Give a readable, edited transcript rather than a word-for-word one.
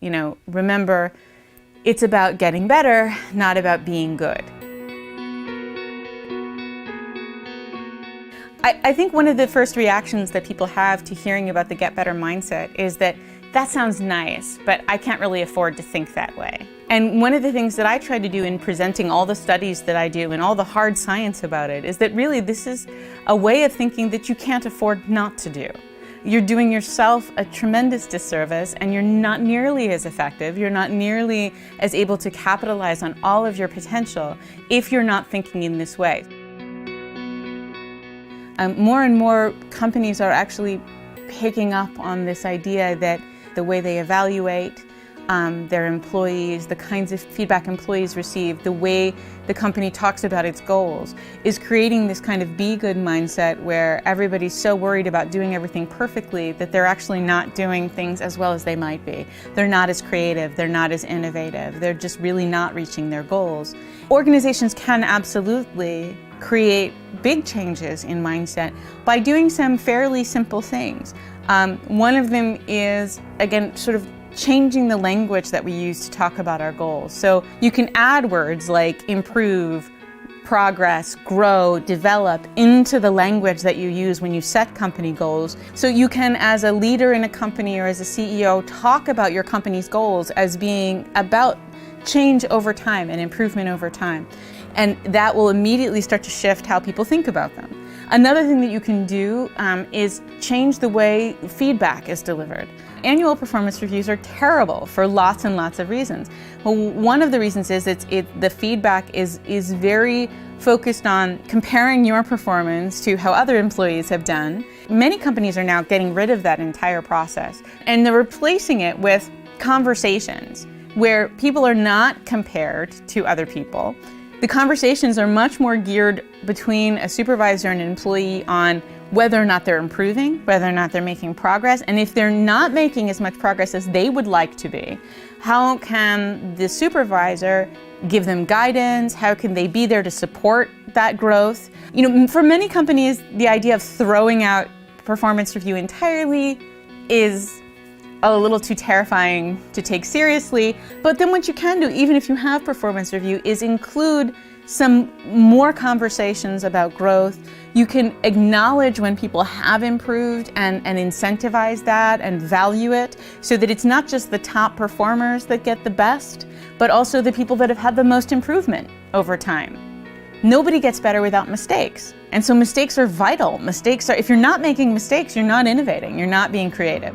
remember, it's about getting better, not about being good. I think one of the first reactions that people have to hearing about the Get Better mindset is that sounds nice, but I can't really afford to think that way. And one of the things that I try to do in presenting all the studies that I do and all the hard science about it is that really this is a way of thinking that you can't afford not to do. You're doing yourself a tremendous disservice, and you're not nearly as effective, you're not nearly as able to capitalize on all of your potential if you're not thinking in this way. More and more companies are actually picking up on this idea that the way they evaluate their employees, the kinds of feedback employees receive, the way the company talks about its goals, is creating this kind of be good mindset where everybody's so worried about doing everything perfectly that they're actually not doing things as well as they might be. They're not as creative, they're not as innovative, they're just really not reaching their goals. Organizations can absolutely create big changes in mindset by doing some fairly simple things. One of them is, again, sort of changing the language that we use to talk about our goals. So you can add words like improve, progress, grow, develop into the language that you use when you set company goals. So you can, as a leader in a company or as a CEO, talk about your company's goals as being about change over time and improvement over time. And that will immediately start to shift how people think about them. Another thing that you can do is change the way feedback is delivered. Annual performance reviews are terrible for lots and lots of reasons. Well, one of the reasons is the feedback is very focused on comparing your performance to how other employees have done. Many companies are now getting rid of that entire process, and they're replacing it with conversations where people are not compared to other people. The conversations are much more geared between a supervisor and an employee on whether or not they're improving, whether or not they're making progress, and if they're not making as much progress as they would like to be, how can the supervisor give them guidance? How can they be there to support that growth? For many companies, the idea of throwing out performance review entirely is a little too terrifying to take seriously. But then what you can do, even if you have performance review, is include some more conversations about growth. You can acknowledge when people have improved and incentivize that and value it so that it's not just the top performers that get the best, but also the people that have had the most improvement over time. Nobody gets better without mistakes. And so mistakes are vital. If you're not making mistakes, you're not innovating, you're not being creative.